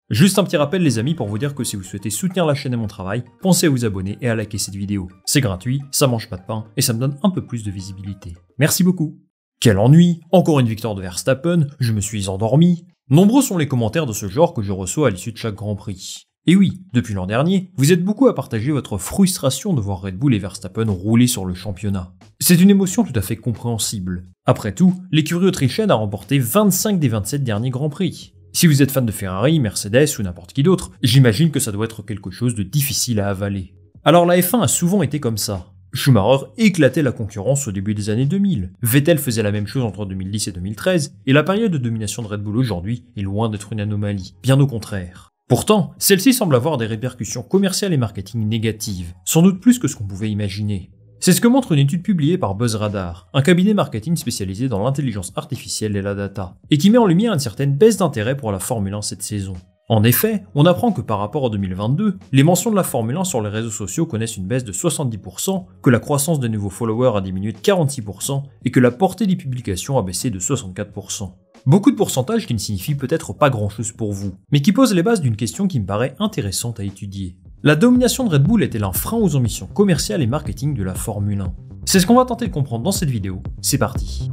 Juste un petit rappel les amis pour vous dire que si vous souhaitez soutenir la chaîne et mon travail, pensez à vous abonner et à liker cette vidéo. C'est gratuit, ça mange pas de pain et ça me donne un peu plus de visibilité. Merci beaucoup. Quel ennui, encore une victoire de Verstappen, je me suis endormi. Nombreux sont les commentaires de ce genre que je reçois à l'issue de chaque Grand Prix. Et oui, depuis l'an dernier, vous êtes beaucoup à partager votre frustration de voir Red Bull et Verstappen rouler sur le championnat. C'est une émotion tout à fait compréhensible. Après tout, l'écurie autrichienne a remporté 25 des 27 derniers Grands Prix. Si vous êtes fan de Ferrari, Mercedes ou n'importe qui d'autre, j'imagine que ça doit être quelque chose de difficile à avaler. Alors la F1 a souvent été comme ça. Schumacher éclatait la concurrence au début des années 2000. Vettel faisait la même chose entre 2010 et 2013, et la période de domination de Red Bull aujourd'hui est loin d'être une anomalie, bien au contraire. Pourtant, celle-ci semble avoir des répercussions commerciales et marketing négatives, sans doute plus que ce qu'on pouvait imaginer. C'est ce que montre une étude publiée par BuzzRadar, un cabinet marketing spécialisé dans l'intelligence artificielle et la data, et qui met en lumière une certaine baisse d'intérêt pour la Formule 1 cette saison. En effet, on apprend que par rapport à 2022, les mentions de la Formule 1 sur les réseaux sociaux connaissent une baisse de 70%, que la croissance des nouveaux followers a diminué de 46% et que la portée des publications a baissé de 64%. Beaucoup de pourcentages qui ne signifient peut-être pas grand-chose pour vous, mais qui posent les bases d'une question qui me paraît intéressante à étudier. La domination de Red Bull est-elle un frein aux ambitions commerciales et marketing de la Formule 1 ? C'est ce qu'on va tenter de comprendre dans cette vidéo, c'est parti.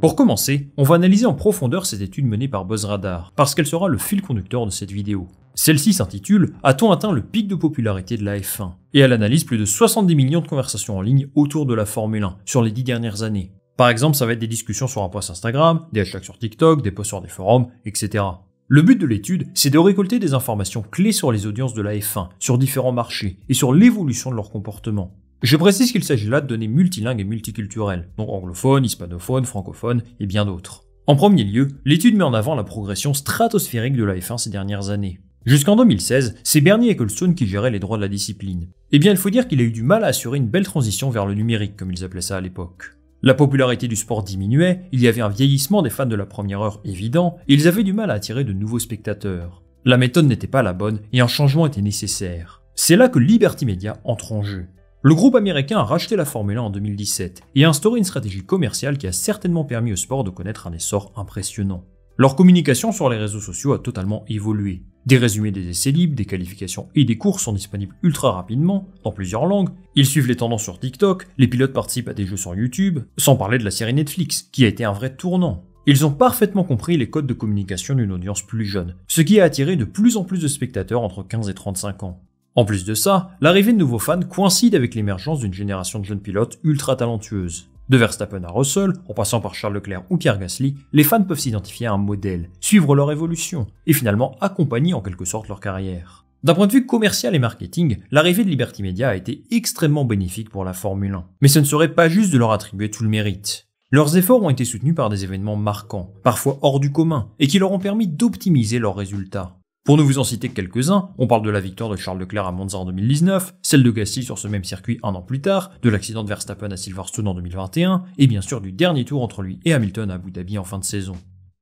Pour commencer, on va analyser en profondeur cette étude menée par BuzzRadar, parce qu'elle sera le fil conducteur de cette vidéo. Celle-ci s'intitule « A-t-on atteint le pic de popularité de la F1 ?» et elle analyse plus de 70 millions de conversations en ligne autour de la Formule 1 sur les 10 dernières années. Par exemple, ça va être des discussions sur un post Instagram, des hashtags sur TikTok, des posts sur des forums, etc. Le but de l'étude, c'est de récolter des informations clés sur les audiences de la F1, sur différents marchés, et sur l'évolution de leur comportement. Je précise qu'il s'agit là de données multilingues et multiculturelles, donc anglophones, hispanophones, francophones, et bien d'autres. En premier lieu, l'étude met en avant la progression stratosphérique de la F1 ces dernières années. Jusqu'en 2016, c'est Bernie Ecclestone qui gérait les droits de la discipline. Eh bien, il faut dire qu'il a eu du mal à assurer une belle transition vers le numérique, comme ils appelaient ça à l'époque. La popularité du sport diminuait, il y avait un vieillissement des fans de la première heure évident, et ils avaient du mal à attirer de nouveaux spectateurs. La méthode n'était pas la bonne, et un changement était nécessaire. C'est là que Liberty Media entre en jeu. Le groupe américain a racheté la Formule 1 en 2017, et a instauré une stratégie commerciale qui a certainement permis au sport de connaître un essor impressionnant. Leur communication sur les réseaux sociaux a totalement évolué. Des résumés des essais libres, des qualifications et des courses sont disponibles ultra rapidement, dans plusieurs langues. Ils suivent les tendances sur TikTok, les pilotes participent à des jeux sur YouTube, sans parler de la série Netflix, qui a été un vrai tournant. Ils ont parfaitement compris les codes de communication d'une audience plus jeune, ce qui a attiré de plus en plus de spectateurs entre 15 et 35 ans. En plus de ça, l'arrivée de nouveaux fans coïncide avec l'émergence d'une génération de jeunes pilotes ultra talentueuses. De Verstappen à Russell, en passant par Charles Leclerc ou Pierre Gasly, les fans peuvent s'identifier à un modèle, suivre leur évolution, et finalement accompagner en quelque sorte leur carrière. D'un point de vue commercial et marketing, l'arrivée de Liberty Media a été extrêmement bénéfique pour la Formule 1. Mais ce ne serait pas juste de leur attribuer tout le mérite. Leurs efforts ont été soutenus par des événements marquants, parfois hors du commun, et qui leur ont permis d'optimiser leurs résultats. Pour ne vous en citer que quelques-uns, on parle de la victoire de Charles Leclerc à Monza en 2019, celle de Gasly sur ce même circuit un an plus tard, de l'accident de Verstappen à Silverstone en 2021, et bien sûr du dernier tour entre lui et Hamilton à Abu Dhabi en fin de saison.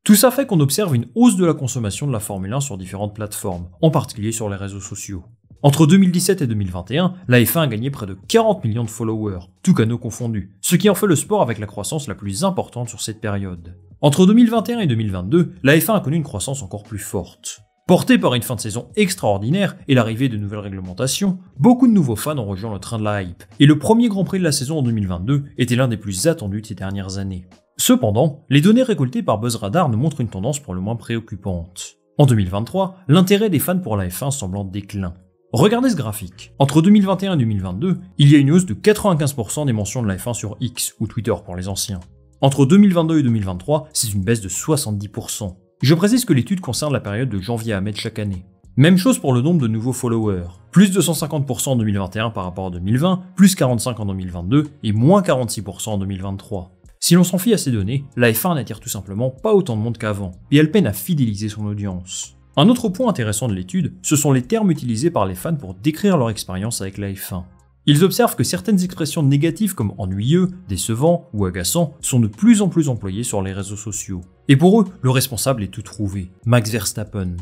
Tout ça fait qu'on observe une hausse de la consommation de la Formule 1 sur différentes plateformes, en particulier sur les réseaux sociaux. Entre 2017 et 2021, la F1 a gagné près de 40 millions de followers, tous canaux confondus, ce qui en fait le sport avec la croissance la plus importante sur cette période. Entre 2021 et 2022, la F1 a connu une croissance encore plus forte. Porté par une fin de saison extraordinaire et l'arrivée de nouvelles réglementations, beaucoup de nouveaux fans ont rejoint le train de la hype, et le premier Grand Prix de la saison en 2022 était l'un des plus attendus de ces dernières années. Cependant, les données récoltées par BuzzRadar nous montrent une tendance pour le moins préoccupante. En 2023, l'intérêt des fans pour la F1 semble en déclin. Regardez ce graphique. Entre 2021 et 2022, il y a une hausse de 95% des mentions de la F1 sur X, ou Twitter pour les anciens. Entre 2022 et 2023, c'est une baisse de 70%. Je précise que l'étude concerne la période de janvier à mai de chaque année. Même chose pour le nombre de nouveaux followers. Plus de 150% en 2021 par rapport à 2020, plus 45% en 2022 et moins 46% en 2023. Si l'on s'en fie à ces données, la F1 n'attire tout simplement pas autant de monde qu'avant, et elle peine à fidéliser son audience. Un autre point intéressant de l'étude, ce sont les termes utilisés par les fans pour décrire leur expérience avec la F1. Ils observent que certaines expressions négatives comme ennuyeux, décevant ou agaçant sont de plus en plus employées sur les réseaux sociaux. Et pour eux, le responsable est tout trouvé, Max Verstappen.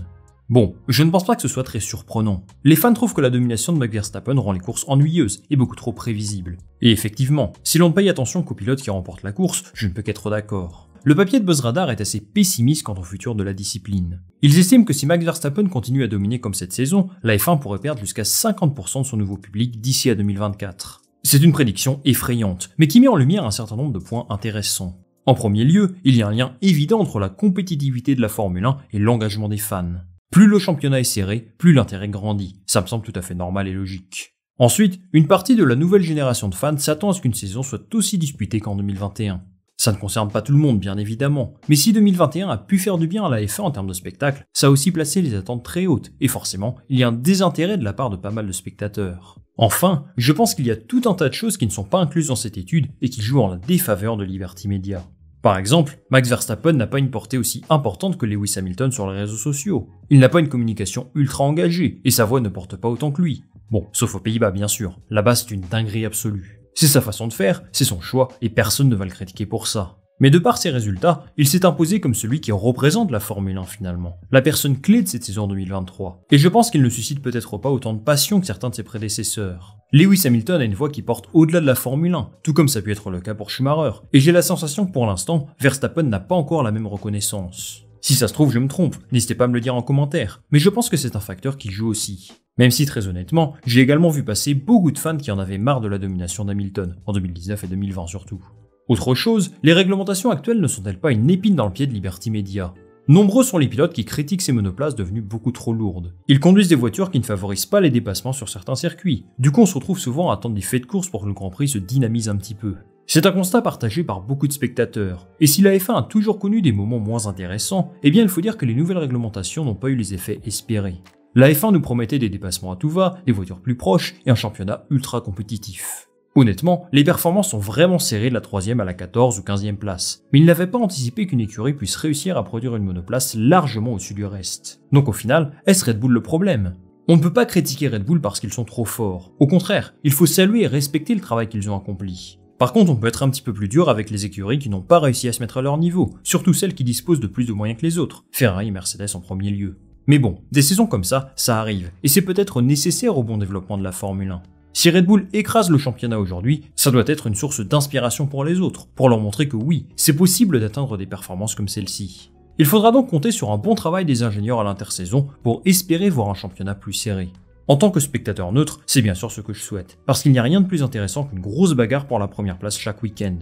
Bon, je ne pense pas que ce soit très surprenant. Les fans trouvent que la domination de Max Verstappen rend les courses ennuyeuses et beaucoup trop prévisibles. Et effectivement, si l'on ne paye attention qu'au pilote qui remporte la course, je ne peux qu'être d'accord. le papier de BuzzRadar est assez pessimiste quant au futur de la discipline. Ils estiment que si Max Verstappen continue à dominer comme cette saison, la F1 pourrait perdre jusqu'à 50% de son nouveau public d'ici à 2024. C'est une prédiction effrayante, mais qui met en lumière un certain nombre de points intéressants. En premier lieu, il y a un lien évident entre la compétitivité de la Formule 1 et l'engagement des fans. Plus le championnat est serré, plus l'intérêt grandit. Ça me semble tout à fait normal et logique. Ensuite, une partie de la nouvelle génération de fans s'attend à ce qu'une saison soit aussi disputée qu'en 2021. Ça ne concerne pas tout le monde, bien évidemment, mais si 2021 a pu faire du bien à la F1 en termes de spectacle, ça a aussi placé les attentes très hautes, et forcément, il y a un désintérêt de la part de pas mal de spectateurs. Enfin, je pense qu'il y a tout un tas de choses qui ne sont pas incluses dans cette étude et qui jouent en la défaveur de Liberty Media. Par exemple, Max Verstappen n'a pas une portée aussi importante que Lewis Hamilton sur les réseaux sociaux. Il n'a pas une communication ultra engagée, et sa voix ne porte pas autant que lui. Bon, sauf aux Pays-Bas bien sûr, là-bas c'est une dinguerie absolue. C'est sa façon de faire, c'est son choix, et personne ne va le critiquer pour ça. Mais de par ses résultats, il s'est imposé comme celui qui représente la Formule 1 finalement, la personne clé de cette saison 2023. Et je pense qu'il ne suscite peut-être pas autant de passion que certains de ses prédécesseurs. Lewis Hamilton a une voix qui porte au-delà de la Formule 1, tout comme ça a pu être le cas pour Schumacher, et j'ai la sensation que pour l'instant, Verstappen n'a pas encore la même reconnaissance. Si ça se trouve, je me trompe, n'hésitez pas à me le dire en commentaire, mais je pense que c'est un facteur qui joue aussi. Même si très honnêtement, j'ai également vu passer beaucoup de fans qui en avaient marre de la domination d'Hamilton, en 2019 et 2020 surtout. Autre chose, les réglementations actuelles ne sont-elles pas une épine dans le pied de Liberty Media ? Nombreux sont les pilotes qui critiquent ces monoplaces devenues beaucoup trop lourdes. Ils conduisent des voitures qui ne favorisent pas les dépassements sur certains circuits. Du coup, on se retrouve souvent à attendre des faits de course pour que le Grand Prix se dynamise un petit peu. C'est un constat partagé par beaucoup de spectateurs. Et si la F1 a toujours connu des moments moins intéressants, eh bien il faut dire que les nouvelles réglementations n'ont pas eu les effets espérés. La F1 nous promettait des dépassements à tout va, des voitures plus proches et un championnat ultra compétitif. Honnêtement, les performances sont vraiment serrées de la 3e à la 14 ou 15e place, mais ils n'avaient pas anticipé qu'une écurie puisse réussir à produire une monoplace largement au-dessus du reste. Donc au final, est-ce Red Bull le problème ? On ne peut pas critiquer Red Bull parce qu'ils sont trop forts. Au contraire, il faut saluer et respecter le travail qu'ils ont accompli. Par contre, on peut être un petit peu plus dur avec les écuries qui n'ont pas réussi à se mettre à leur niveau, surtout celles qui disposent de plus de moyens que les autres, Ferrari et Mercedes en premier lieu. Mais bon, des saisons comme ça arrive, et c'est peut-être nécessaire au bon développement de la Formule 1. Si Red Bull écrase le championnat aujourd'hui, ça doit être une source d'inspiration pour les autres, pour leur montrer que oui, c'est possible d'atteindre des performances comme celle-ci. Il faudra donc compter sur un bon travail des ingénieurs à l'intersaison pour espérer voir un championnat plus serré. En tant que spectateur neutre, c'est bien sûr ce que je souhaite, parce qu'il n'y a rien de plus intéressant qu'une grosse bagarre pour la première place chaque week-end.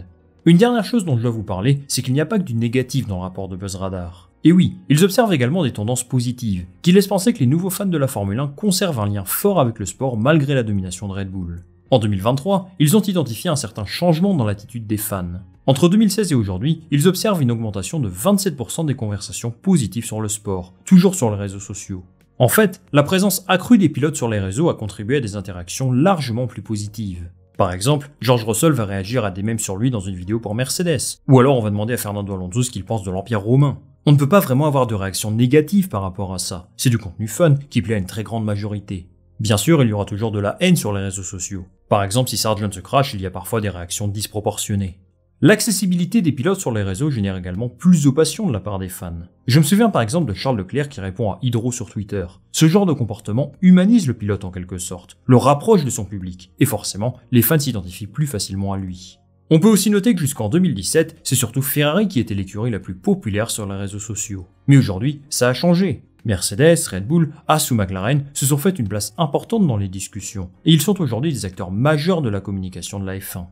Une dernière chose dont je dois vous parler, c'est qu'il n'y a pas que du négatif dans le rapport de BuzzRadar. Et oui, ils observent également des tendances positives, qui laissent penser que les nouveaux fans de la Formule 1 conservent un lien fort avec le sport malgré la domination de Red Bull. En 2023, ils ont identifié un certain changement dans l'attitude des fans. Entre 2016 et aujourd'hui, ils observent une augmentation de 27% des conversations positives sur le sport, toujours sur les réseaux sociaux. En fait, la présence accrue des pilotes sur les réseaux a contribué à des interactions largement plus positives. Par exemple, George Russell va réagir à des mèmes sur lui dans une vidéo pour Mercedes. Ou alors on va demander à Fernando Alonso ce qu'il pense de l'Empire romain. On ne peut pas vraiment avoir de réaction négative par rapport à ça. C'est du contenu fun qui plaît à une très grande majorité. Bien sûr, il y aura toujours de la haine sur les réseaux sociaux. Par exemple, si Sargent se crache, il y a parfois des réactions disproportionnées. L'accessibilité des pilotes sur les réseaux génère également plus de passion de la part des fans. Je me souviens par exemple de Charles Leclerc qui répond à Hydro sur Twitter. Ce genre de comportement humanise le pilote en quelque sorte, le rapproche de son public, et forcément, les fans s'identifient plus facilement à lui. On peut aussi noter que jusqu'en 2017, c'est surtout Ferrari qui était l'écurie la plus populaire sur les réseaux sociaux. Mais aujourd'hui, ça a changé. Mercedes, Red Bull, Haas ou McLaren se sont fait une place importante dans les discussions, et ils sont aujourd'hui des acteurs majeurs de la communication de la F1.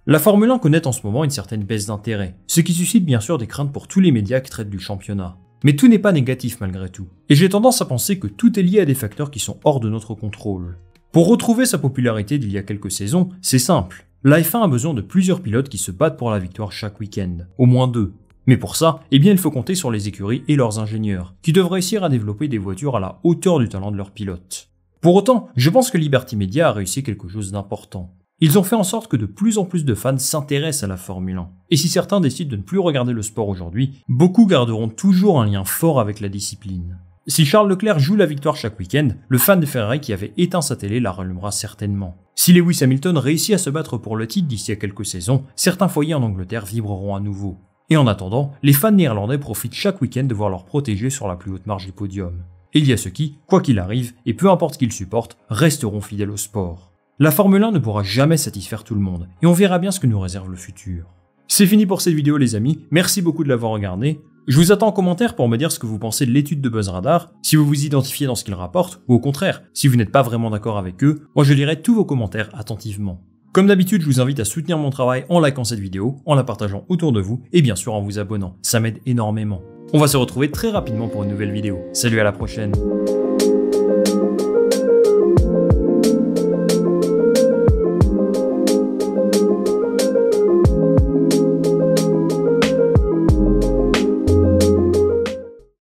La Formule 1 connaît en ce moment une certaine baisse d'intérêt, ce qui suscite bien sûr des craintes pour tous les médias qui traitent du championnat. Mais tout n'est pas négatif malgré tout, et j'ai tendance à penser que tout est lié à des facteurs qui sont hors de notre contrôle. Pour retrouver sa popularité d'il y a quelques saisons, c'est simple. La F1 a besoin de plusieurs pilotes qui se battent pour la victoire chaque week-end, au moins 2. Mais pour ça, eh bien il faut compter sur les écuries et leurs ingénieurs, qui doivent réussir à développer des voitures à la hauteur du talent de leurs pilotes. Pour autant, je pense que Liberty Media a réussi quelque chose d'important. Ils ont fait en sorte que de plus en plus de fans s'intéressent à la Formule 1. Et si certains décident de ne plus regarder le sport aujourd'hui, beaucoup garderont toujours un lien fort avec la discipline. Si Charles Leclerc joue la victoire chaque week-end, le fan de Ferrari qui avait éteint sa télé la rallumera certainement. Si Lewis Hamilton réussit à se battre pour le titre d'ici à quelques saisons, certains foyers en Angleterre vibreront à nouveau. Et en attendant, les fans néerlandais profitent chaque week-end de voir leur protégé sur la plus haute marge du podium. Et il y a ceux qui, quoi qu'il arrive, et peu importe qu'ils supportent, resteront fidèles au sport. La Formule 1 ne pourra jamais satisfaire tout le monde, et on verra bien ce que nous réserve le futur. C'est fini pour cette vidéo les amis, merci beaucoup de l'avoir regardé. Je vous attends en commentaire pour me dire ce que vous pensez de l'étude de BuzzRadar, si vous vous identifiez dans ce qu'ils rapportent, ou au contraire, si vous n'êtes pas vraiment d'accord avec eux, moi je lirai tous vos commentaires attentivement. Comme d'habitude, je vous invite à soutenir mon travail en likant cette vidéo, en la partageant autour de vous, et bien sûr en vous abonnant, ça m'aide énormément. On va se retrouver très rapidement pour une nouvelle vidéo. Salut, à la prochaine.